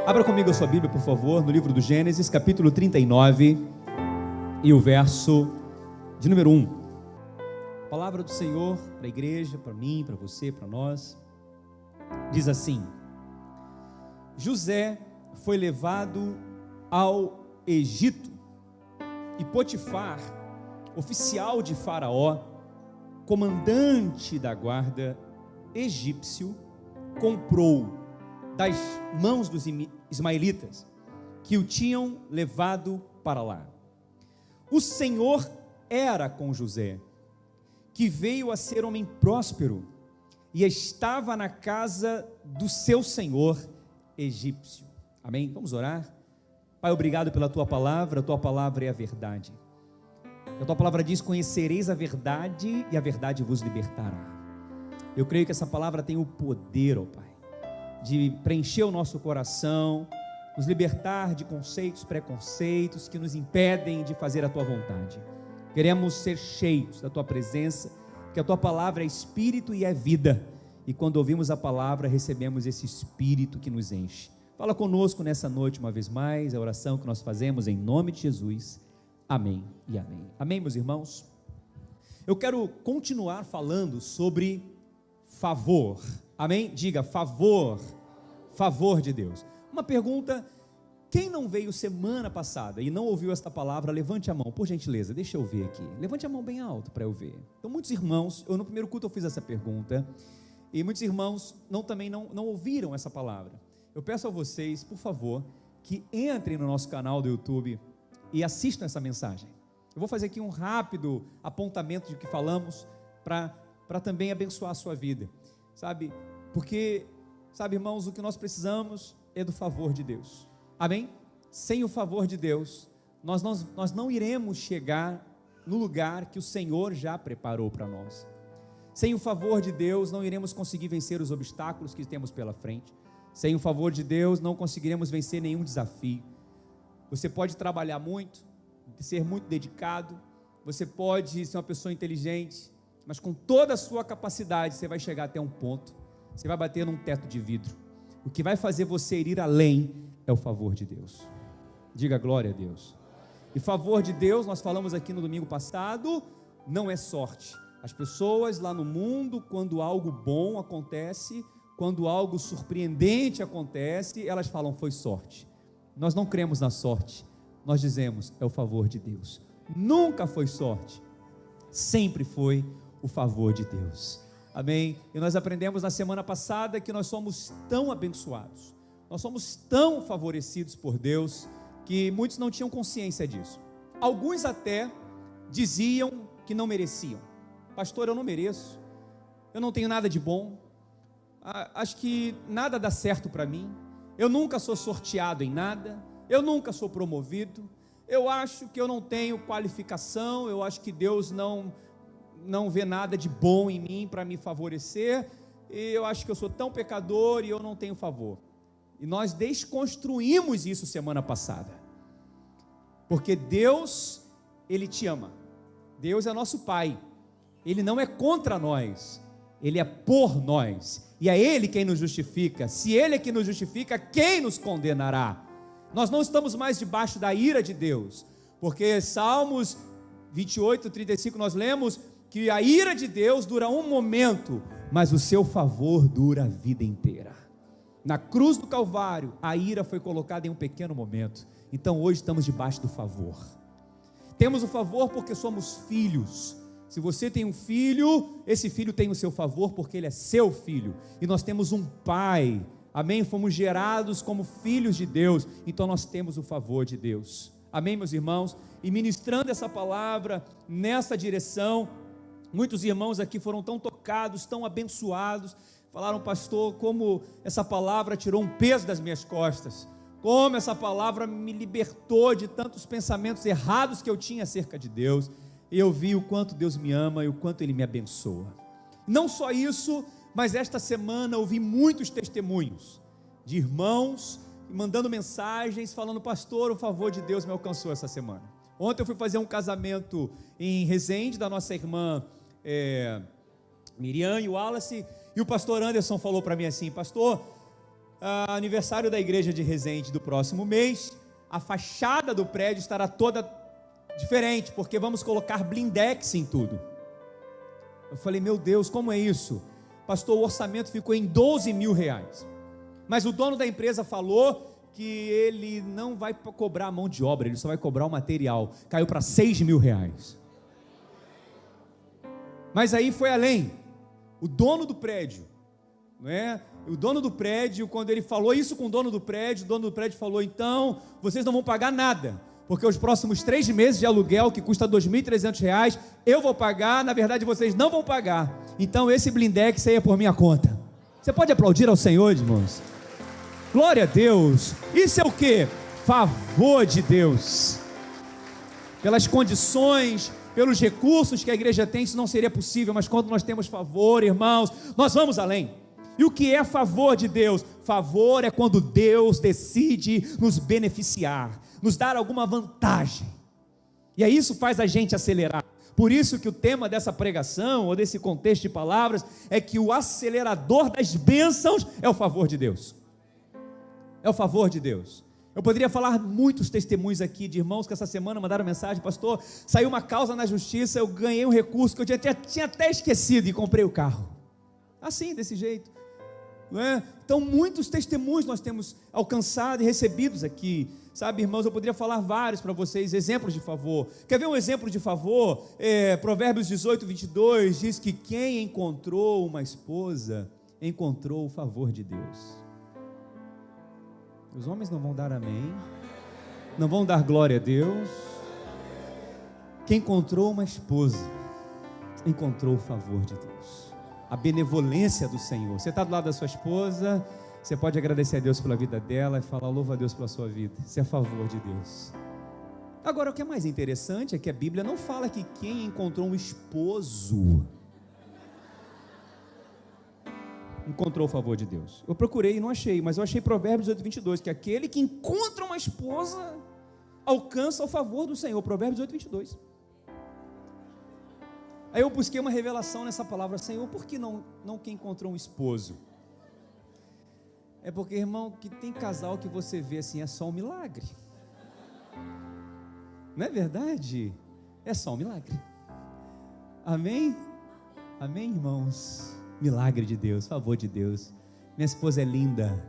Abra comigo a sua Bíblia, por favor, no livro do Gênesis, capítulo 39, e o verso de número 1. A palavra do Senhor para a igreja, para mim, para você, para nós, diz assim: José foi levado ao Egito, e Potifar, oficial de Faraó, comandante da guarda egípcio, comprou das mãos dos ismaelitas que o tinham levado para lá. O Senhor era com José, que veio a ser homem próspero e estava na casa do seu senhor egípcio. Amém? Vamos orar? Pai, obrigado pela tua palavra é a verdade. A tua palavra diz: conhecereis a verdade e a verdade vos libertará. Eu creio que essa palavra tem o poder, ó Pai, de preencher o nosso coração, nos libertar de conceitos, preconceitos que nos impedem de fazer a tua vontade. Queremos ser cheios da tua presença, porque a tua palavra é espírito e é vida, e quando ouvimos a palavra, recebemos esse espírito que nos enche. Fala conosco nessa noite uma vez mais, a oração que nós fazemos em nome de Jesus, amém e amém. Amém, meus irmãos? Eu quero continuar falando sobre favor. Amém? Diga favor, favor de Deus. Uma pergunta: quem não veio semana passada e não ouviu esta palavra, levante a mão, por gentileza, deixa eu ver aqui, levante a mão bem alto para eu ver. Então muitos irmãos, no primeiro culto eu fiz essa pergunta, e muitos irmãos também não ouviram essa palavra. Eu peço a vocês, por favor, que entrem no nosso canal do YouTube e assistam essa mensagem. Eu vou fazer aqui um rápido apontamento de que falamos, para também abençoar a sua vida. Sabe, porque, irmãos, o que nós precisamos é do favor de Deus, amém? Sem o favor de Deus, nós não iremos chegar no lugar que o Senhor já preparou para nós. Sem o favor de Deus, não iremos conseguir vencer os obstáculos que temos pela frente. Sem o favor de Deus, não conseguiremos vencer nenhum desafio. Você pode trabalhar muito, ser muito dedicado, você pode ser uma pessoa inteligente, mas com toda a sua capacidade, você vai chegar até um ponto, você vai bater num teto de vidro. O que vai fazer você ir além é o favor de Deus. Diga glória a Deus. E favor de Deus, nós falamos aqui no domingo passado, não é sorte. As pessoas lá no mundo, quando algo bom acontece, quando algo surpreendente acontece, elas falam: foi sorte. Nós não cremos na sorte, nós dizemos: é o favor de Deus. Nunca foi sorte, sempre foi o favor de Deus, amém? E nós aprendemos na semana passada que nós somos tão abençoados, nós somos tão favorecidos por Deus, que muitos não tinham consciência disso. Alguns até diziam que não mereciam. Pastor, eu não mereço, eu não tenho nada de bom, acho que nada dá certo para mim, eu nunca sou sorteado em nada, eu nunca sou promovido, eu acho que eu não tenho qualificação, eu acho que Deus não vê nada de bom em mim para me favorecer, e eu acho que eu sou tão pecador e eu não tenho favor. E nós desconstruímos isso semana passada, porque Deus, Ele te ama, Deus é nosso Pai, Ele não é contra nós, Ele é por nós, e é Ele quem nos justifica. Se Ele é quem nos justifica, quem nos condenará? Nós não estamos mais debaixo da ira de Deus, porque Salmos 28, 35 nós lemos que a ira de Deus dura um momento, mas o seu favor dura a vida inteira. Na cruz do Calvário, a ira foi colocada em um pequeno momento, então hoje estamos debaixo do favor. Temos o favor porque somos filhos. Se você tem um filho, esse filho tem o seu favor porque ele é seu filho, e nós temos um pai, amém? Fomos gerados como filhos de Deus, então nós temos o favor de Deus, amém, meus irmãos? E ministrando essa palavra nessa direção, muitos irmãos aqui foram tão tocados, tão abençoados, falaram: pastor, como essa palavra tirou um peso das minhas costas, como essa palavra me libertou de tantos pensamentos errados que eu tinha acerca de Deus, e eu vi o quanto Deus me ama e o quanto Ele me abençoa. Não só isso, mas esta semana ouvi muitos testemunhos de irmãos mandando mensagens, falando: pastor, o favor de Deus me alcançou essa semana. Ontem eu fui fazer um casamento em Resende, da nossa irmã Miriam e Wallace, e o pastor Anderson falou para mim assim: pastor, aniversário da igreja de Resende do próximo mês, a fachada do prédio estará toda diferente, porque vamos colocar blindex em tudo. Eu falei, meu Deus, como é isso? Pastor, o orçamento ficou em R$12.000, mas o dono da empresa falou que ele não vai cobrar a mão de obra, ele só vai cobrar o material. Caiu para R$6.000. Mas aí foi além. O dono do prédio, não é? O dono do prédio, quando ele falou isso com o dono do prédio falou, então, vocês não vão pagar nada, porque os próximos 3 meses de aluguel, que custa R$2.300, eu vou pagar, na verdade vocês não vão pagar, então esse blindex aí é por minha conta. Você pode aplaudir ao Senhor, irmãos? Glória a Deus. Isso é o que? Favor de Deus. Pelas condições, pelos recursos que a igreja tem, isso não seria possível, mas quando nós temos favor, irmãos, nós vamos além. E o que é favor de Deus? Favor é quando Deus decide nos beneficiar, nos dar alguma vantagem, e aí isso faz a gente acelerar. Por isso que o tema dessa pregação, ou desse contexto de palavras, é que o acelerador das bênçãos é o favor de Deus. É o favor de Deus. Eu poderia falar muitos testemunhos aqui de irmãos que essa semana mandaram mensagem, pastor, saiu uma causa na justiça, eu ganhei um recurso que eu tinha até esquecido e comprei o carro. Assim, desse jeito. Não é? Então muitos testemunhos nós temos alcançado e recebidos aqui, sabe, irmãos? Eu poderia falar vários para vocês, exemplos de favor. Quer ver um exemplo de favor? Provérbios 18:22 diz que quem encontrou uma esposa encontrou o favor de Deus. Os homens não vão dar amém, não vão dar glória a Deus. Quem encontrou uma esposa encontrou o favor de Deus, a benevolência do Senhor. Você está do lado da sua esposa, você pode agradecer a Deus pela vida dela e falar, louva a Deus pela sua vida. Isso é a favor de Deus. Agora, o que é mais interessante é que a Bíblia não fala que quem encontrou um esposo encontrou o favor de Deus. Eu procurei e não achei, mas eu achei Provérbios 8:22, que aquele que encontra uma esposa alcança o favor do Senhor. Provérbios 8:22. Aí eu busquei uma revelação nessa palavra, Senhor, por que não quem encontrou um esposo? É porque, irmão, que tem casal que você vê assim, é só um milagre. Não é verdade? É só um milagre. Amém? Amém, irmãos? Milagre de Deus, favor de Deus. Minha esposa é linda,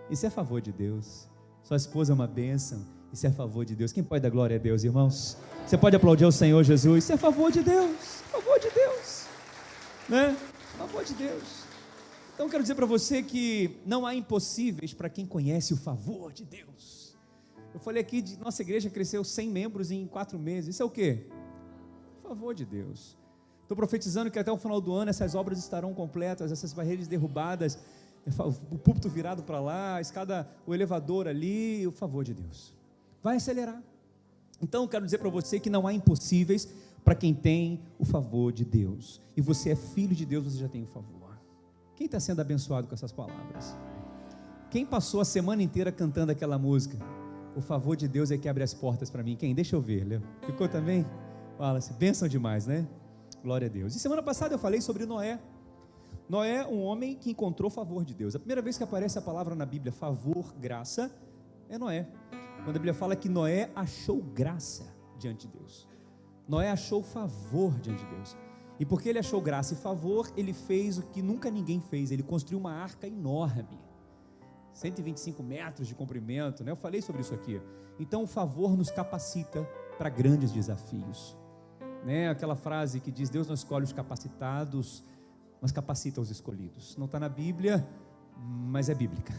isso é favor de Deus. Sua esposa é uma bênção, isso é favor de Deus. Quem pode dar glória a Deus, irmãos? Você pode aplaudir ao Senhor Jesus? Isso é favor de Deus, favor de Deus, né? Favor de Deus. Então quero dizer para você que não há impossíveis para quem conhece o favor de Deus. Eu falei aqui, nossa igreja cresceu 100 membros em 4 meses, isso é o quê? Favor de Deus. Estou profetizando que até o final do ano essas obras estarão completas, essas barreiras derrubadas, o púlpito virado para lá, a escada, o elevador ali, o favor de Deus vai acelerar. Então quero dizer para você que não há impossíveis para quem tem o favor de Deus, e você é filho de Deus, você já tem o favor. Quem está sendo abençoado com essas palavras? Quem passou a semana inteira cantando aquela música? O favor de Deus é que abre as portas para mim. Quem? Deixa eu ver, Leo. Ficou também? Fala-se, bênção demais, né? Glória a Deus. E semana passada eu falei sobre Noé. Noé, um homem que encontrou favor de Deus. A primeira vez que aparece a palavra na Bíblia, favor, graça, é Noé. Quando a Bíblia fala que Noé achou graça diante de Deus. Noé achou favor diante de Deus. E porque ele achou graça e favor, ele fez o que nunca ninguém fez. Ele construiu uma arca enorme, 125 metros de comprimento, né? Eu falei sobre isso aqui. Então o favor nos capacita para grandes desafios, né? Aquela frase que diz, Deus não escolhe os capacitados, mas capacita os escolhidos. Não está na Bíblia, mas é bíblica.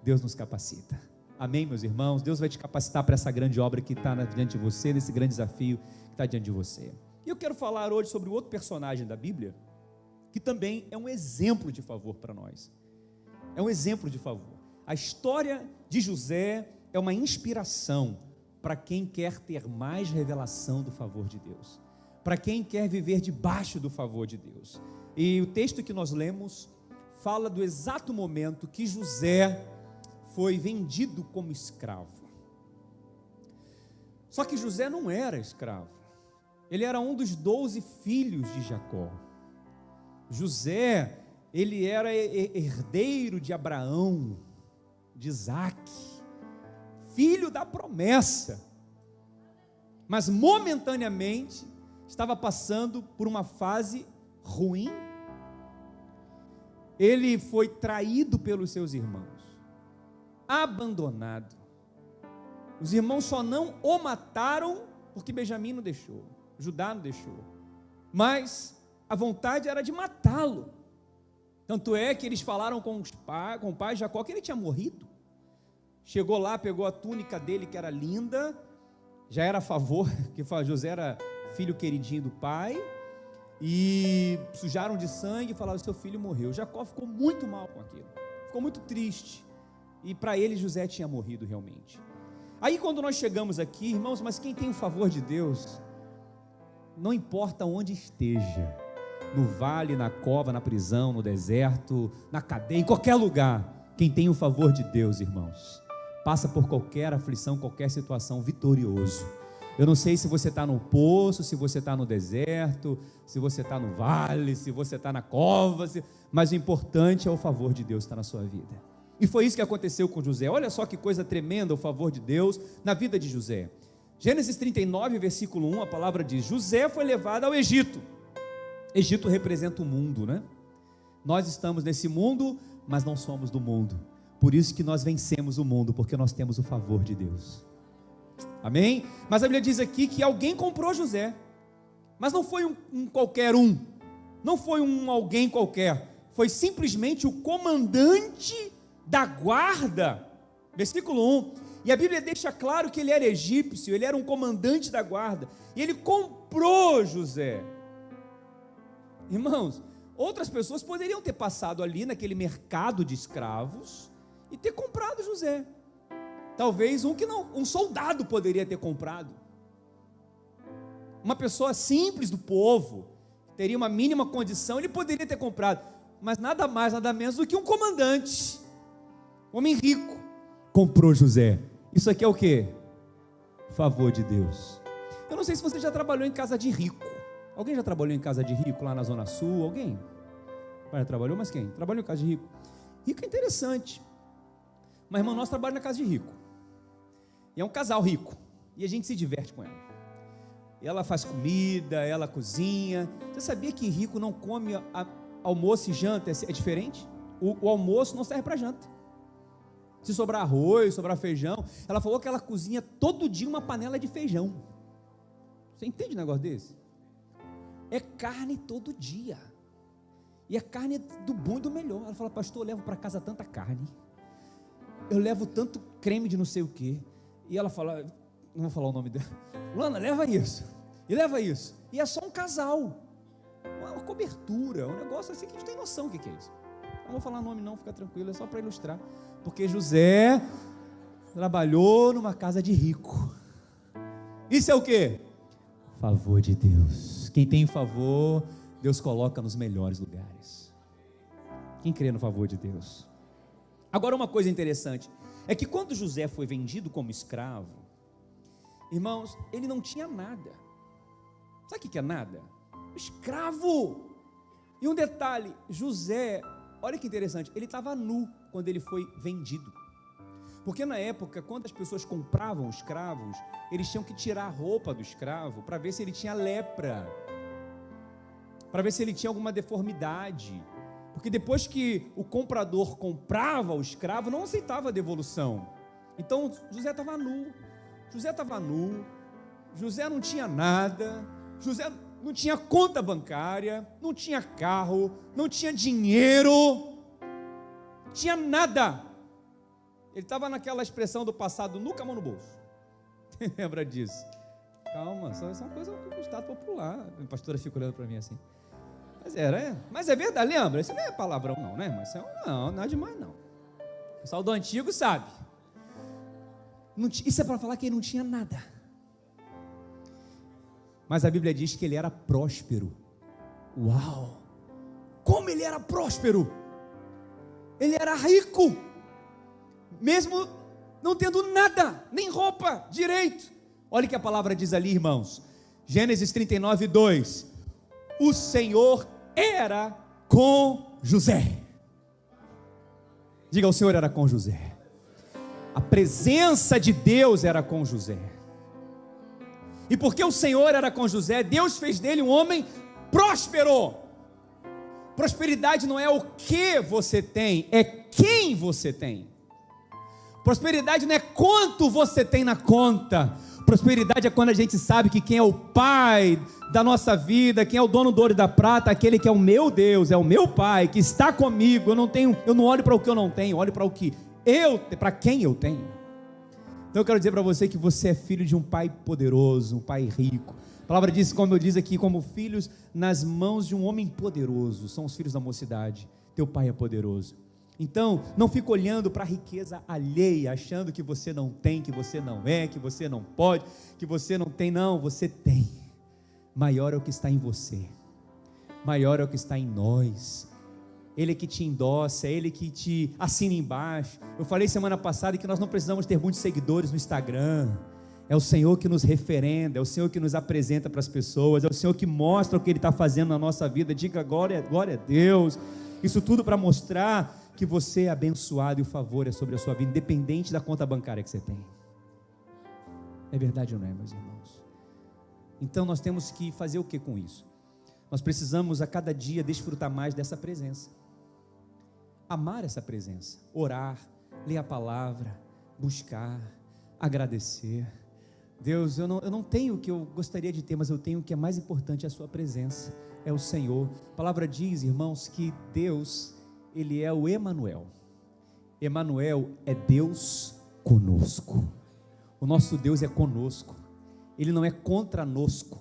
Deus nos capacita. Amém, meus irmãos? Deus vai te capacitar para essa grande obra que está diante de você, nesse grande desafio que está diante de você. E eu quero falar hoje sobre outro personagem da Bíblia, que também é um exemplo de favor para nós. É um exemplo de favor. A história de José é uma inspiração para quem quer ter mais revelação do favor de Deus, para quem quer viver debaixo do favor de Deus. E o texto que nós lemos fala do exato momento que José foi vendido como escravo. Só que José não era escravo, ele era um dos 12 filhos de Jacó. José ele era herdeiro de Abraão, de Isaac, filho da promessa, mas momentaneamente estava passando por uma fase ruim. Ele foi traído pelos seus irmãos, abandonado. Os irmãos só não o mataram porque Benjamim não deixou, Judá não deixou, mas a vontade era de matá-lo. Tanto é que eles falaram com o pai Jacó que ele tinha morrido. Chegou lá, pegou a túnica dele que era linda, já era a favor, que José era filho queridinho do pai, e sujaram de sangue e falaram: seu filho morreu. Jacó ficou muito mal com aquilo, ficou muito triste, e para ele José tinha morrido realmente. Aí quando nós chegamos aqui, irmãos, mas quem tem o favor de Deus, não importa onde esteja, no vale, na cova, na prisão, no deserto, na cadeia, em qualquer lugar, quem tem o favor de Deus, irmãos, passa por qualquer aflição, qualquer situação, vitorioso. Eu não sei se você está no poço, se você está no deserto, se você está no vale, se você está na cova, mas o importante é o favor de Deus estar na sua vida. E foi isso que aconteceu com José. Olha só que coisa tremenda o favor de Deus na vida de José. Gênesis 39, versículo 1, a palavra diz: José foi levado ao Egito. Egito representa o mundo, né? Nós estamos nesse mundo, mas não somos do mundo. Por isso que nós vencemos o mundo, porque nós temos o favor de Deus. Amém? Mas a Bíblia diz aqui que alguém comprou José, mas não foi um qualquer um, não foi um alguém qualquer, foi simplesmente o comandante da guarda. Versículo 1, e a Bíblia deixa claro que ele era egípcio, ele era um comandante da guarda, e ele comprou José. Irmãos, outras pessoas poderiam ter passado ali naquele mercado de escravos e ter comprado José. Talvez um soldado poderia ter comprado. Uma pessoa simples do povo, teria uma mínima condição, ele poderia ter comprado. Mas nada mais, nada menos do que um comandante, um homem rico, comprou José. Isso aqui é o quê? Favor de Deus. Eu não sei se você já trabalhou em casa de rico. Alguém já trabalhou em casa de rico lá na Zona Sul? Alguém? Já trabalhou, mas quem? Trabalhou em casa de rico. Rico é interessante. Mas, irmão, nós trabalhamos na casa de rico. E é um casal rico. E a gente se diverte com ela. Ela faz comida, ela cozinha. Você sabia que rico não come almoço e janta? É diferente? O almoço não serve para janta. Se sobrar arroz, sobrar feijão. Ela falou que ela cozinha todo dia uma panela de feijão. Você entende um negócio desse? É carne todo dia. E a carne é do bom e do melhor. Ela fala: pastor, eu levo para casa tanta carne, eu levo tanto creme de não sei o que. E ela fala, não vou falar o nome dela, Lana, leva isso, e leva isso. E é só um casal, uma cobertura, um negócio assim que a gente tem noção do que é isso. Não vou falar o nome não, fica tranquilo, é só para ilustrar. Porque José trabalhou numa casa de rico. Isso é o quê? Favor de Deus. Quem tem favor, Deus coloca nos melhores lugares. Quem crê no favor de Deus? Agora, uma coisa interessante é que quando José foi vendido como escravo, irmãos, ele não tinha nada. Sabe o que é nada? Escravo. E um detalhe, José, olha que interessante, ele estava nu quando ele foi vendido. Porque na época, quando as pessoas compravam escravos, eles tinham que tirar a roupa do escravo para ver se ele tinha lepra, para ver se ele tinha alguma deformidade. Porque depois que o comprador comprava o escravo, não aceitava a devolução. Então José estava nu, José não tinha nada, José não tinha conta bancária, não tinha carro, não tinha dinheiro, tinha nada. Ele estava naquela expressão do passado, nunca a mão no bolso. Lembra disso? Calma, só é uma coisa do estado popular. A pastora fica olhando para mim assim. Mas é verdade, lembra? Isso não é palavrão não, né? Mas não é demais não. O pessoal do antigo sabe. Isso é para falar que ele não tinha nada. Mas a Bíblia diz que ele era próspero. Uau! Como ele era próspero! Ele era rico, mesmo não tendo nada, nem roupa direito. Olha o que a palavra diz ali, irmãos. Gênesis 39, 2. O Senhor era com José. Diga, o Senhor era com José. A presença de Deus era com José. E porque o Senhor era com José, Deus fez dele um homem próspero. Prosperidade não é o que você tem, é quem você tem. Prosperidade não é quanto você tem na conta. Prosperidade é quando a gente sabe que quem é o Pai da nossa vida, quem é o dono do ouro e da prata, aquele que é o meu Deus, é o meu Pai, que está comigo. Eu não olho para o que eu não tenho, eu olho para o que para quem eu tenho. Então eu quero dizer para você que você é filho de um Pai poderoso, um Pai rico. A palavra diz, como eu diz aqui, como filhos nas mãos de um homem poderoso. São os filhos da mocidade. Teu Pai é poderoso. Então, não fica olhando para a riqueza alheia, achando que você não tem, que você não é, que você não pode, que você não tem. Não, você tem. Maior é o que está em você. Maior é o que está em nós. Ele é que te endossa, é Ele que te assina embaixo. Eu falei semana passada que nós não precisamos ter muitos seguidores no Instagram. É o Senhor que nos referenda, é o Senhor que nos apresenta para as pessoas, é o Senhor que mostra o que Ele está fazendo na nossa vida. Diga glória a Deus. Isso tudo para mostrar que você é abençoado e o favor é sobre a sua vida, independente da conta bancária que você tem. É verdade ou não é, meus irmãos? Então nós temos que fazer o que com isso? Nós precisamos a cada dia desfrutar mais dessa presença, amar essa presença, orar, ler a palavra, buscar, agradecer. Deus, eu não tenho o que eu gostaria de ter, mas eu tenho o que é mais importante, a sua presença, é o Senhor. A palavra diz, irmãos, que Deus, Ele é o Emanuel. Emanuel é Deus conosco. O nosso Deus é conosco. Ele não é contra nosco.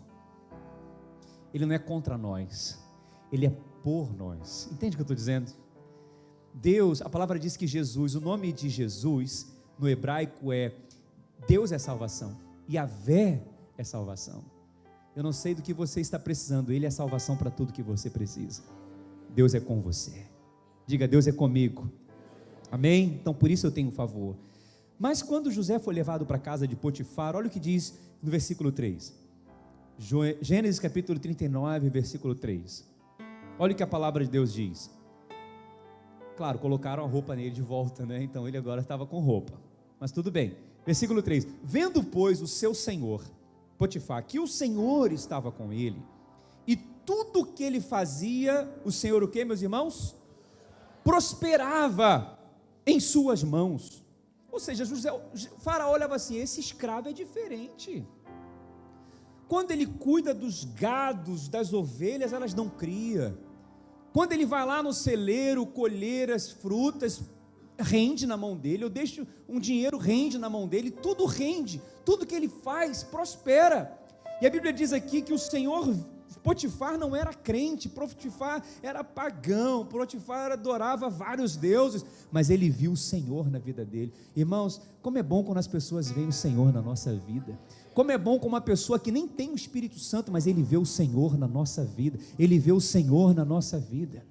Ele não é contra nós. Ele é por nós. Entende o que eu estou dizendo? Deus, a palavra diz que Jesus, o nome de Jesus no hebraico é Deus é salvação, Yahvé é salvação. Eu não sei do que você está precisando, Ele é salvação para tudo que você precisa. Deus é com você. Diga, Deus é comigo. Amém? Então por isso eu tenho favor. Mas quando José foi levado para a casa de Potifar, olha o que diz no versículo 3. Gênesis capítulo 39, versículo 3. Olha o que a palavra de Deus diz. Claro, colocaram a roupa nele de volta, né? Então ele agora estava com roupa. Mas tudo bem. Versículo 3. Vendo, pois, o seu senhor, Potifar, que o Senhor estava com ele, e tudo que ele fazia, o Senhor o que, meus irmãos? Prosperava em suas mãos. Ou seja, Faraó olhava assim, esse escravo é diferente. Quando ele cuida dos gados, das ovelhas, elas dão cria. Quando ele vai lá no celeiro colher as frutas, rende na mão dele. Eu deixo um dinheiro, rende na mão dele. Tudo rende, tudo que ele faz prospera. E a Bíblia diz aqui que o Senhor, Potifar não era crente, Potifar era pagão, Potifar adorava vários deuses, mas ele viu o Senhor na vida dele. Irmãos, como é bom quando as pessoas veem o Senhor na nossa vida. Como é bom com uma pessoa que nem tem o Espírito Santo, mas ele vê o Senhor na nossa vida. Ele vê o Senhor na nossa vida.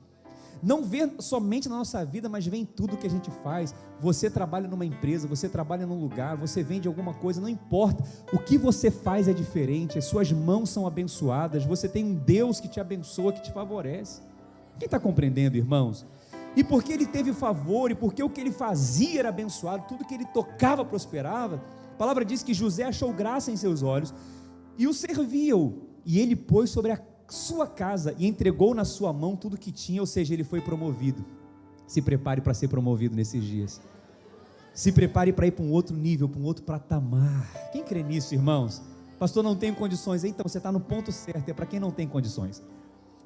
Não vê somente na nossa vida, mas vê em tudo que a gente faz. Você trabalha numa empresa, você trabalha num lugar, você vende alguma coisa, não importa. O que você faz é diferente, as suas mãos são abençoadas, você tem um Deus que te abençoa, que te favorece. Quem está compreendendo, irmãos? E porque ele teve favor, e porque o que ele fazia era abençoado, tudo que ele tocava prosperava. A palavra diz que José achou graça em seus olhos e o serviu, e ele pôs sobre a sua casa e entregou na sua mão tudo que tinha, ou seja, ele foi promovido. Se prepare para ser promovido nesses dias. Se prepare para ir para um outro nível, para um outro patamar. Quem crê nisso, irmãos? Pastor, não tenho condições. Então você está no ponto certo, é para quem não tem condições.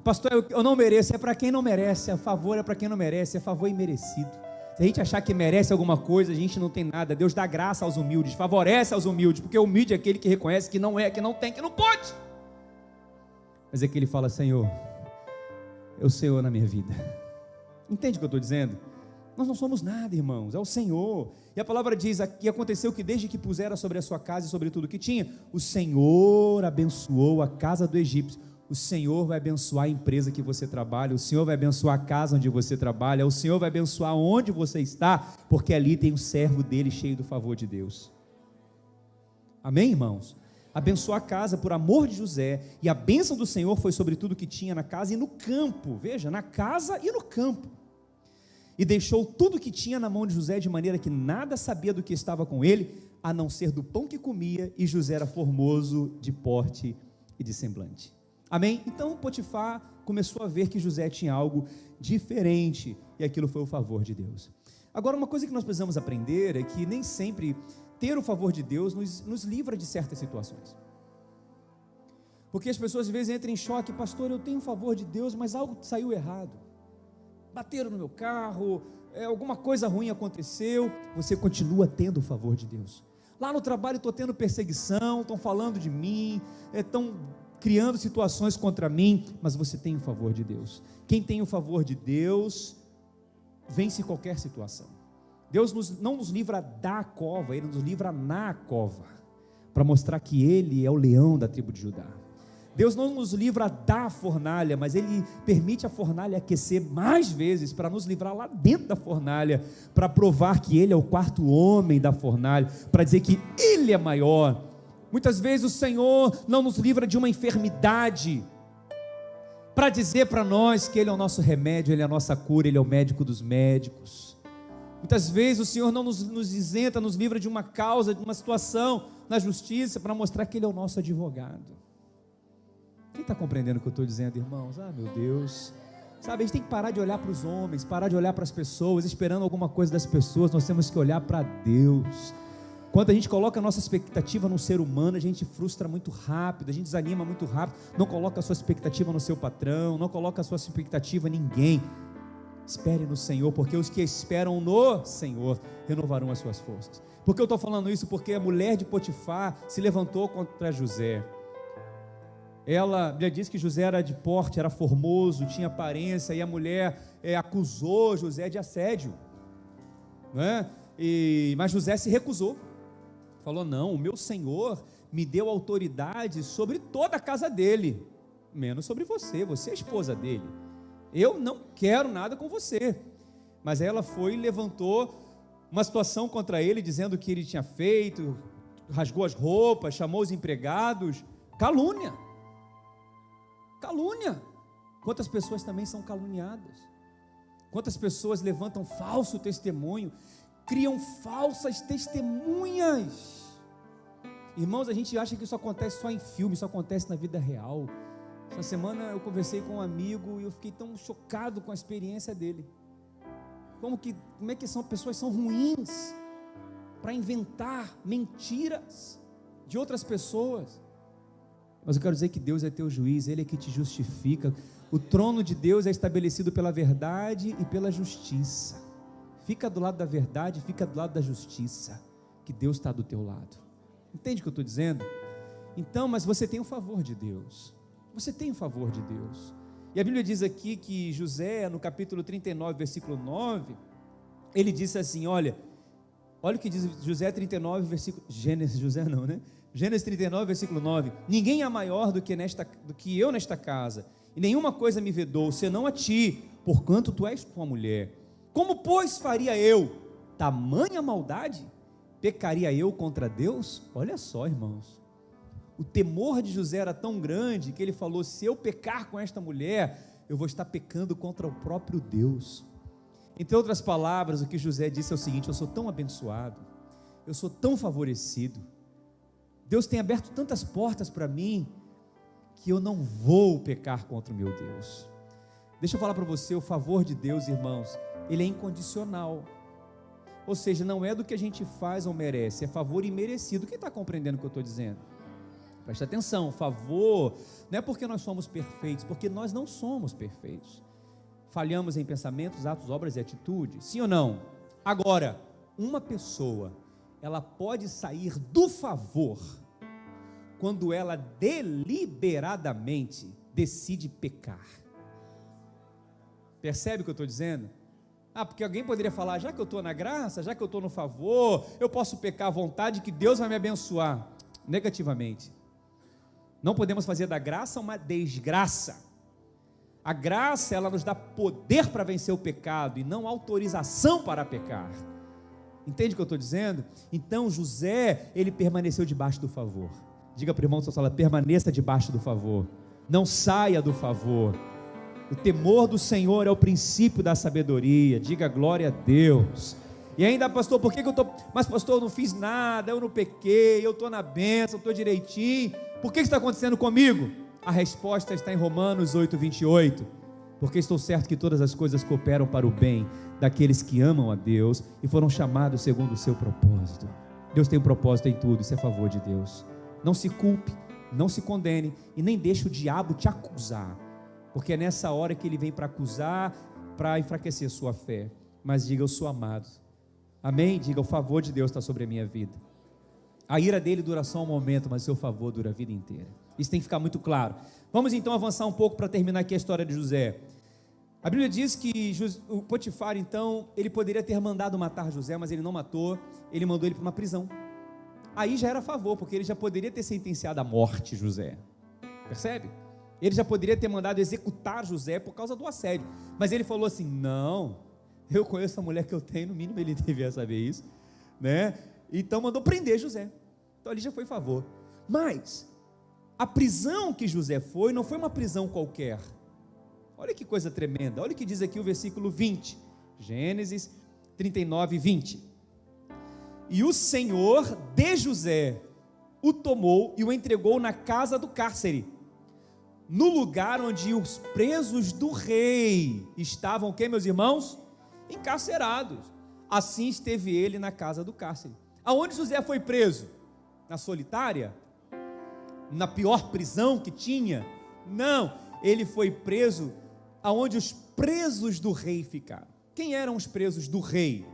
Pastor, eu não mereço, é para quem não merece. A favor é para quem não merece, é favor imerecido. Se a gente achar que merece alguma coisa, a gente não tem nada. Deus dá graça aos humildes, favorece aos humildes, porque humilde é aquele que reconhece que não é, que não tem, que não pode. Mas é que ele fala, Senhor, é o Senhor na minha vida. Entende o que eu estou dizendo? Nós não somos nada, irmãos, é o Senhor. E a palavra diz aqui, aconteceu que desde que pusera sobre a sua casa e sobre tudo que tinha, o Senhor abençoou a casa do egípcio. O Senhor vai abençoar a empresa que você trabalha, o Senhor vai abençoar a casa onde você trabalha, o Senhor vai abençoar onde você está, porque ali tem um servo dele cheio do favor de Deus. Amém, irmãos? abençoou a casa por amor de José, e a bênção do Senhor foi sobre tudo que tinha na casa e no campo, veja, na casa e no campo, e deixou tudo que tinha na mão de José, de maneira que nada sabia do que estava com ele, a não ser do pão que comia, e José era formoso de porte e de semblante. Amém? Então Potifar começou a ver que José tinha algo diferente, e aquilo foi o favor de Deus. Agora, uma coisa que nós precisamos aprender é que nem sempre ter o favor de Deus nos livra de certas situações. Porque as pessoas às vezes entram em choque: pastor, eu tenho o favor de Deus, mas algo saiu errado, bateram no meu carro, alguma coisa ruim aconteceu. Você continua tendo o favor de Deus. Lá no trabalho estou tendo perseguição, estão falando de mim, estão criando situações contra mim, mas você tem o favor de Deus. Quem tem o favor de Deus vence qualquer situação. Deus não nos livra da cova, Ele nos livra na cova, para mostrar que Ele é o leão da tribo de Judá. Deus não nos livra da fornalha, mas Ele permite a fornalha aquecer mais vezes, para nos livrar lá dentro da fornalha, para provar que Ele é o quarto homem da fornalha, para dizer que Ele é maior. Muitas vezes o Senhor não nos livra de uma enfermidade, para dizer para nós que Ele é o nosso remédio, Ele é a nossa cura, Ele é o médico dos médicos. Muitas vezes o Senhor não nos isenta, nos livra de uma causa, de uma situação na justiça, para mostrar que Ele é o nosso advogado. Quem está compreendendo o que eu estou dizendo, irmãos? Ah, meu Deus, sabe, a gente tem que parar de olhar para os homens, parar de olhar para as pessoas, esperando alguma coisa das pessoas. Nós temos que olhar para Deus. Quando a gente coloca a nossa expectativa no ser humano, a gente frustra muito rápido, a gente desanima muito rápido. Não coloca a sua expectativa no seu patrão, não coloca a sua expectativa em ninguém. Espere no Senhor, porque os que esperam no Senhor renovarão as suas forças. Por que eu estou falando isso? Porque a mulher de Potifar se levantou contra José. A Bíblia diz que José era de porte, era formoso, tinha aparência, e a mulher acusou José de assédio, não é? Mas José se recusou, falou: não, o meu Senhor me deu autoridade sobre toda a casa dele, menos sobre você, você é a esposa dele, eu não quero nada com você. Mas ela foi e levantou uma situação contra ele, dizendo que ele tinha feito, rasgou as roupas, chamou os empregados. Calúnia. Quantas pessoas também são caluniadas? Quantas pessoas levantam falso testemunho, criam falsas testemunhas? Irmãos, a gente acha que isso acontece só em filme, isso acontece na vida real. Essa semana eu conversei com um amigo e eu fiquei tão chocado com a experiência dele. Como é que pessoas são ruins para inventar mentiras de outras pessoas? Mas eu quero dizer que Deus é teu juiz, Ele é que te justifica. O trono de Deus é estabelecido pela verdade e pela justiça. Fica do lado da verdade, fica do lado da justiça, que Deus está do teu lado. Entende o que eu estou dizendo? Então, mas você tem o favor de Deus. Você tem o favor de Deus. E a Bíblia diz aqui que José, no capítulo 39, versículo 9, ele disse assim: olha o que diz José 39, versículo... Gênesis 39, versículo 9: ninguém é maior do que eu nesta casa, e nenhuma coisa me vedou, senão a ti, porquanto tu és tua mulher. Como, pois, faria eu tamanha maldade? Pecaria eu contra Deus? Olha só, irmãos, o temor de José era tão grande, que ele falou: se eu pecar com esta mulher, eu vou estar pecando contra o próprio Deus. Entre outras palavras, o que José disse é o seguinte: eu sou tão abençoado, eu sou tão favorecido, Deus tem aberto tantas portas para mim, que eu não vou pecar contra o meu Deus. Deixa eu falar para você, o favor de Deus, irmãos, ele é incondicional. Ou seja, não é do que a gente faz ou merece, é favor imerecido. Quem está compreendendo o que eu estou dizendo? Presta atenção, favor não é porque nós somos perfeitos, porque nós não somos perfeitos. Falhamos em pensamentos, atos, obras e atitudes, sim ou não? Agora, uma pessoa, ela pode sair do favor quando ela deliberadamente decide pecar. Percebe o que eu estou dizendo? Porque alguém poderia falar: já que eu estou na graça, já que eu estou no favor, eu posso pecar à vontade, que Deus vai me abençoar. Negativamente. Não podemos fazer da graça uma desgraça. A graça, ela nos dá poder para vencer o pecado, e não autorização para pecar. Entende o que eu estou dizendo? Então José, ele permaneceu debaixo do favor. Diga para o irmão da sua sala: permaneça debaixo do favor, não saia do favor. O temor do Senhor é o princípio da sabedoria. Diga glória a Deus. E ainda, pastor, por que eu estou... Mas pastor, eu não fiz nada, eu não pequei, eu estou na bênção, estou direitinho. Por que isso está acontecendo comigo? A resposta está em Romanos 8:28. Porque estou certo que todas as coisas cooperam para o bem daqueles que amam a Deus e foram chamados segundo o seu propósito. Deus tem um propósito em tudo, isso é a favor de Deus. Não se culpe, não se condene e nem deixe o diabo te acusar, porque é nessa hora que ele vem para acusar, para enfraquecer sua fé. Mas diga: eu sou amado. Amém? Diga: o favor de Deus está sobre a minha vida. A ira dele dura só um momento, mas o seu favor dura a vida inteira. Isso tem que ficar muito claro. Vamos então avançar um pouco para terminar aqui a história de José. A Bíblia diz que o Potifar, então, ele poderia ter mandado matar José, mas ele não matou, ele mandou ele para uma prisão. Aí já era a favor, porque ele já poderia ter sentenciado à morte José. Percebe? Ele já poderia ter mandado executar José por causa do assédio, mas ele falou assim: não, eu conheço a mulher que eu tenho, no mínimo ele devia saber isso, né? Então mandou prender José. Então ali já foi a favor. Mas a prisão que José foi, não foi uma prisão qualquer. Olha que coisa tremenda. Olha o que diz aqui o versículo 20, Gênesis 39:20. E o Senhor de José o tomou e o entregou na casa do cárcere, no lugar onde os presos do rei estavam, o que, meus irmãos? Encarcerados. Assim esteve ele na casa do cárcere. Aonde José foi preso? Na solitária? Na pior prisão que tinha? Não, ele foi preso aonde os presos do rei ficaram. Quem eram os presos do rei?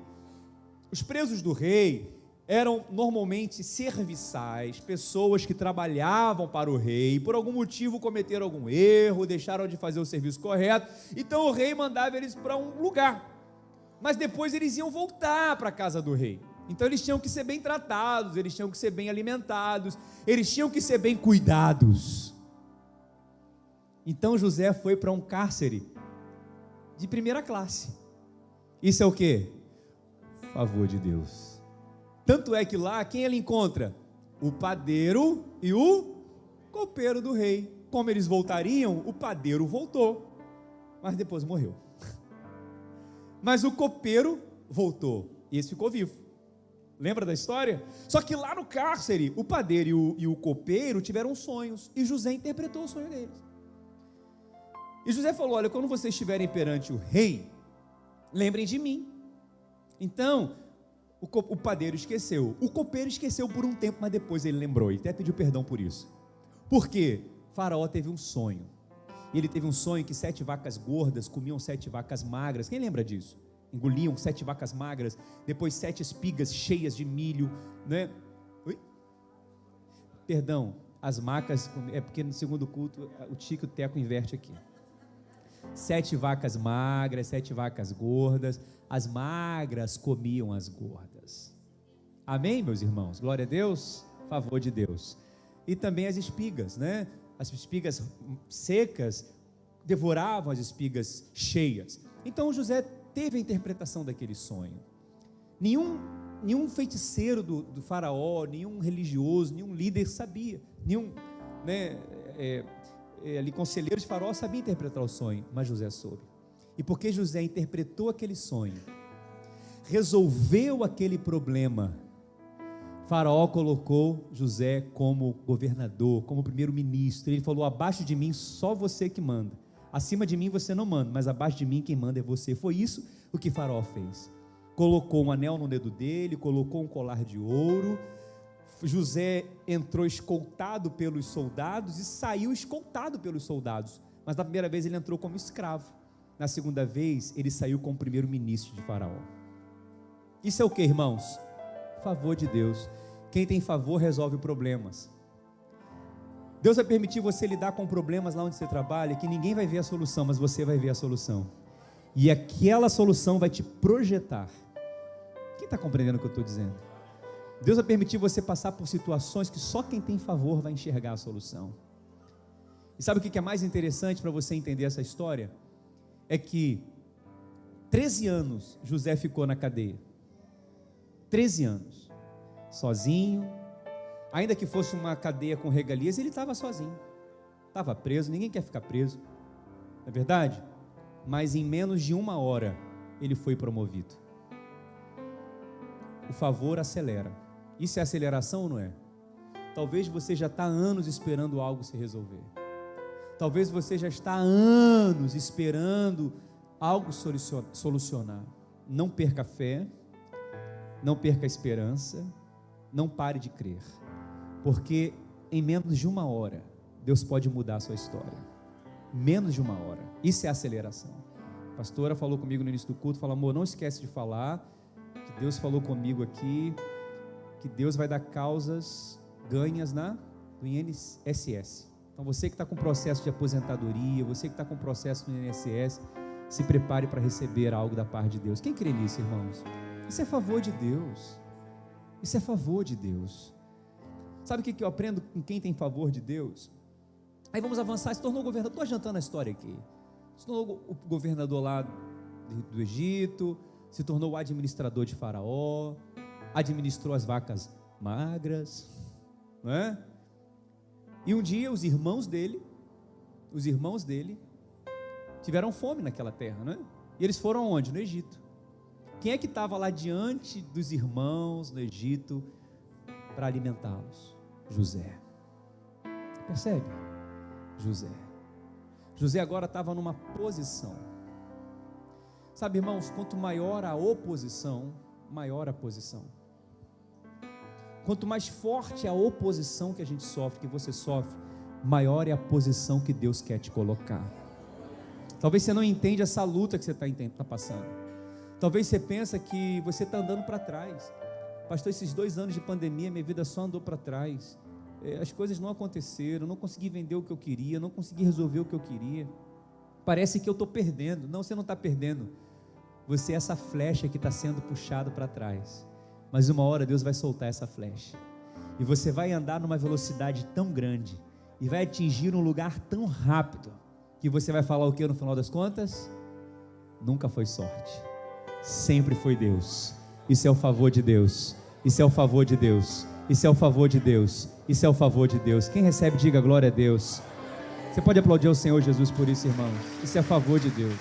Os presos do rei eram normalmente serviçais, pessoas que trabalhavam para o rei, por algum motivo cometeram algum erro, deixaram de fazer o serviço correto, então o rei mandava eles para um lugar, mas depois eles iam voltar para a casa do rei. Então eles tinham que ser bem tratados, eles tinham que ser bem alimentados, eles tinham que ser bem cuidados. Então José foi para um cárcere de primeira classe. Isso é o quê? Favor de Deus. Tanto é que lá, quem ele encontra? O padeiro e o copeiro do rei. Como eles voltariam, o padeiro voltou, mas depois morreu. Mas o copeiro voltou, e esse ficou vivo. Lembra da história? Só que lá no cárcere, o padeiro e o copeiro tiveram sonhos, e José interpretou o sonho deles. E José falou: olha, quando vocês estiverem perante o rei, lembrem de mim. Então, o padeiro esqueceu, o copeiro esqueceu por um tempo, mas depois ele lembrou, e até pediu perdão por isso. Por quê? Faraó teve um sonho, e ele teve um sonho que 7 vacas gordas comiam 7 vacas magras. Quem lembra disso? Engoliam 7 vacas magras, depois 7 espigas cheias de milho, né? Oi? Perdão, as macas, é porque no segundo culto o Tico e o Teco inverte aqui. 7 vacas magras, 7 vacas gordas, as magras comiam as gordas. Amém, meus irmãos? Glória a Deus, favor de Deus. E também as espigas, né? As espigas secas devoravam as espigas cheias. Então José teve a interpretação daquele sonho. Nenhum feiticeiro do faraó, nenhum religioso, nenhum líder sabia, nenhum, né, ali conselheiro de faraó sabia interpretar o sonho, mas José soube. E porque José interpretou aquele sonho, resolveu aquele problema, Faraó colocou José como governador, como primeiro-ministro. Ele falou: abaixo de mim só você que manda, acima de mim você não manda, mas abaixo de mim quem manda é você. Foi isso o que Faraó fez. Colocou um anel no dedo dele, colocou um colar de ouro. José entrou escoltado pelos soldados e saiu escoltado pelos soldados, mas na primeira vez ele entrou como escravo, na segunda vez ele saiu como primeiro-ministro de Faraó. Isso é o que, irmãos? Favor de Deus. Quem tem favor resolve problemas. Deus vai permitir você lidar com problemas lá onde você trabalha, que ninguém vai ver a solução, mas você vai ver a solução, e aquela solução vai te projetar. Quem está compreendendo o que eu estou dizendo? Deus vai permitir você passar por situações que só quem tem favor vai enxergar a solução. E sabe o que é mais interessante para você entender essa história? É que 13 anos José ficou na cadeia. 13 anos, sozinho, Ainda que fosse uma cadeia com regalias, ele estava sozinho, estava preso. Ninguém quer ficar preso, não é verdade? Mas em menos de 1 hora ele foi promovido. O favor acelera. Isso é aceleração ou não é? Talvez você já está há anos esperando algo se resolver. Talvez você já está há anos esperando algo solucionar. Não perca a fé, não perca a esperança, não pare de crer, porque em menos de 1 hora Deus pode mudar a sua história. Menos de 1 hora. Isso é aceleração. A pastora falou comigo no início do culto, falou: amor, não esquece de falar que Deus falou comigo aqui, que Deus vai dar causas ganhas do INSS. Então você que está com processo de aposentadoria, você que está com processo no INSS, se prepare para receber algo da parte de Deus. Quem crê nisso, irmãos? Isso é favor de Deus. Isso é favor de Deus. Sabe o que eu aprendo com quem tem favor de Deus? Aí vamos avançar. Se tornou governador, estou adiantando a história aqui. Se tornou o governador lá do Egito, se tornou o administrador de Faraó, administrou as vacas magras, não é? E um dia os irmãos dele tiveram fome naquela terra, não é? E eles foram aonde? No Egito. Quem é que estava lá diante dos irmãos no Egito para alimentá-los? José. Percebe? José agora estava numa posição. Sabe, irmãos, quanto maior a oposição, maior a posição. Quanto mais forte a oposição que a gente sofre, que você sofre, maior é a posição que Deus quer te colocar. Talvez você não entenda essa luta que você está passando. Talvez você pense que você está andando para trás. Pastor, esses 2 anos de pandemia, minha vida só andou para trás. As coisas não aconteceram, não consegui vender o que eu queria, não consegui resolver o que eu queria. Parece que eu estou perdendo. Não, você não está perdendo. Você é essa flecha que está sendo puxado para trás. Mas uma hora Deus vai soltar essa flecha. E você vai andar numa velocidade tão grande. E vai atingir um lugar tão rápido. Que você vai falar o que no final das contas? Nunca foi sorte. Sempre foi Deus. Isso é o favor de Deus. Isso é o favor de Deus. Isso é o favor de Deus. Isso é o favor de Deus. Quem recebe, diga glória a Deus. Você pode aplaudir ao Senhor Jesus por isso, irmãos. Isso é a favor de Deus.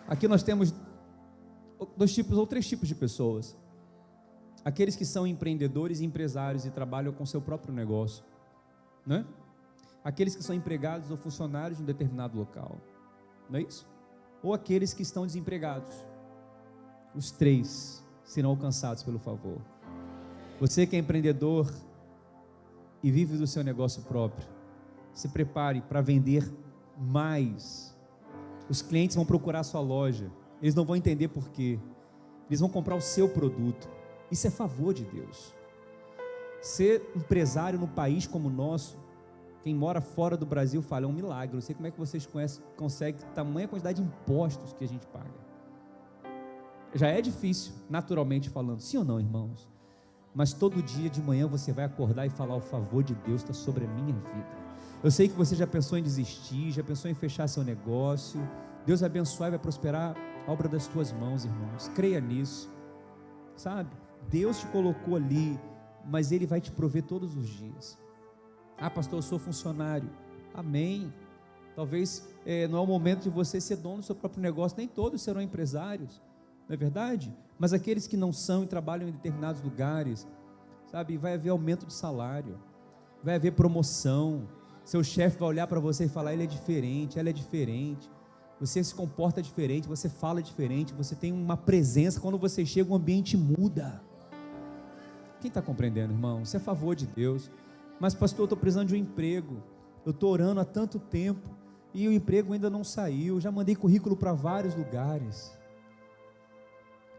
Aqui nós temos 2 tipos ou 3 tipos de pessoas. Aqueles que são empreendedores e empresários e trabalham com seu próprio negócio, né? Aqueles que são empregados ou funcionários de um determinado local, não é isso? Ou aqueles que estão desempregados. Os 3 serão alcançados pelo favor. Você que é empreendedor e vive do seu negócio próprio, se prepare para vender mais. Os clientes vão procurar a sua loja, eles não vão entender por quê, eles vão comprar o seu produto. Isso é favor de Deus. Ser empresário num país como o nosso, quem mora fora do Brasil fala, é um milagre. Eu não sei como é que vocês conseguem tamanha quantidade de impostos que a gente paga. Já é difícil, naturalmente falando, sim ou não, irmãos? Mas todo dia de manhã você vai acordar e falar: o favor de Deus está sobre a minha vida. Eu sei que você já pensou em desistir, já pensou em fechar seu negócio. Deus vai abençoar e vai prosperar a obra das tuas mãos, irmãos. Creia nisso, sabe? Deus te colocou ali, mas Ele vai te prover todos os dias. Ah, pastor, eu sou funcionário. Amém. Talvez não é o momento de você ser dono do seu próprio negócio. Nem todos serão empresários, não é verdade? Mas aqueles que não são e trabalham em determinados lugares, sabe, vai haver aumento de salário, vai haver promoção. Seu chefe vai olhar para você e falar: ele é diferente, ela é diferente. Você se comporta diferente, você fala diferente, você tem uma presença. Quando você chega, o ambiente muda. Quem está compreendendo, irmão? Isso é favor de Deus. Mas pastor, eu estou precisando de um emprego. Eu estou orando há tanto tempo e o emprego ainda não saiu. Já mandei currículo para vários lugares.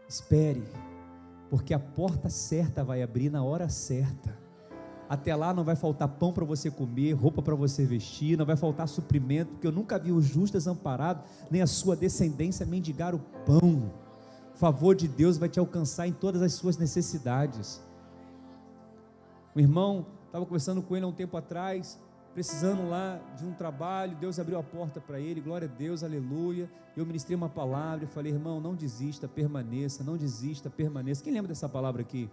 Espere, porque a porta certa vai abrir na hora certa. Até lá não vai faltar pão para você comer, roupa para você vestir, não vai faltar suprimento, porque eu nunca vi o justo desamparado, nem a sua descendência mendigar o pão. O favor de Deus vai te alcançar em todas as suas necessidades. O irmão, estava conversando com ele há um tempo atrás, precisando lá de um trabalho, Deus abriu a porta para ele, glória a Deus, aleluia. Eu ministrei uma palavra e falei: irmão, não desista, permaneça, não desista, permaneça. Quem lembra dessa palavra aqui?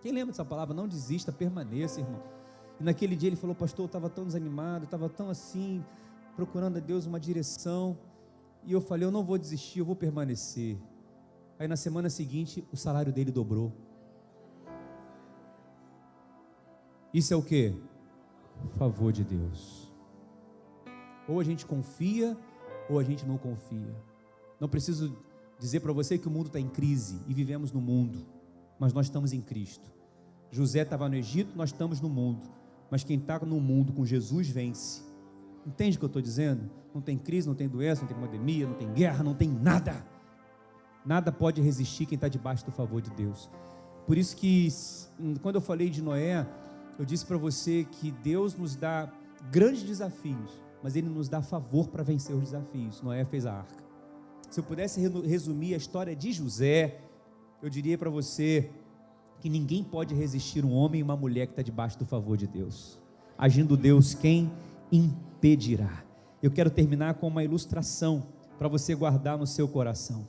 Quem lembra dessa palavra? Não desista, permaneça, irmão. E naquele dia ele falou: pastor, eu estava tão desanimado, eu estava tão assim, procurando a Deus uma direção, e eu falei: eu não vou desistir, eu vou permanecer. Aí na semana seguinte o salário dele dobrou. Isso é o quê? Favor de Deus. Ou a gente confia, ou a gente não confia. Não preciso dizer para você que o mundo está em crise, e vivemos no mundo, mas nós estamos em Cristo. José estava no Egito, nós estamos no mundo, mas quem está no mundo com Jesus vence. Entende o que eu estou dizendo? Não tem crise, não tem doença, não tem pandemia, não tem guerra, não tem nada. Nada pode resistir quem está debaixo do favor de Deus. Por isso que, quando eu falei de Noé, eu disse para você que Deus nos dá grandes desafios, mas Ele nos dá favor para vencer os desafios. Noé fez a arca. Se eu pudesse resumir a história de José, eu diria para você que ninguém pode resistir um homem e uma mulher que está debaixo do favor de Deus. Agindo Deus, quem impedirá? Eu quero terminar com uma ilustração para você guardar no seu coração.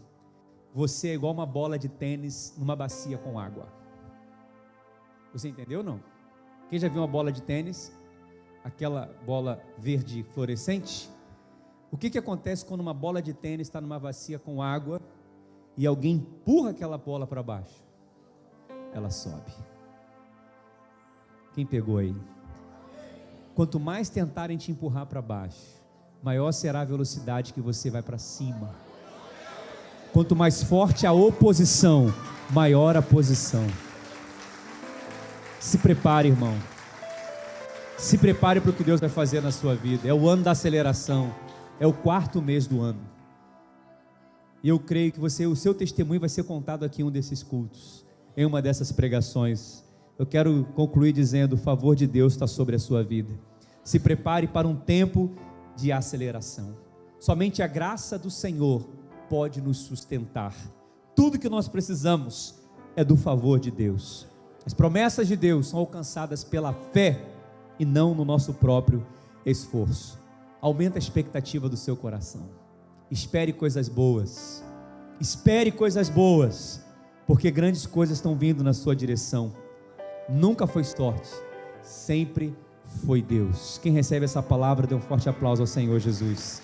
Você é igual uma bola de tênis numa bacia com água. Você entendeu ou não? Quem já viu uma bola de tênis? Aquela bola verde fluorescente? O que acontece quando uma bola de tênis está numa bacia com água e alguém empurra aquela bola para baixo? Ela sobe. Quem pegou aí? Quanto mais tentarem te empurrar para baixo, maior será a velocidade que você vai para cima. Quanto mais forte a oposição, maior a posição. Se prepare, irmão. Se prepare para o que Deus vai fazer na sua vida. É o ano da aceleração. É o 4º mês do ano. E eu creio que o seu testemunho vai ser contado aqui em um desses cultos, em uma dessas pregações. Eu quero concluir dizendo: o favor de Deus está sobre a sua vida. Se prepare para um tempo de aceleração. Somente a graça do Senhor pode nos sustentar. Tudo que nós precisamos é do favor de Deus. As promessas de Deus são alcançadas pela fé e não no nosso próprio esforço. Aumenta a expectativa do seu coração. Espere coisas boas. Espere coisas boas, porque grandes coisas estão vindo na sua direção. Nunca foi sorte, sempre foi Deus. Quem recebe essa palavra, dê um forte aplauso ao Senhor Jesus.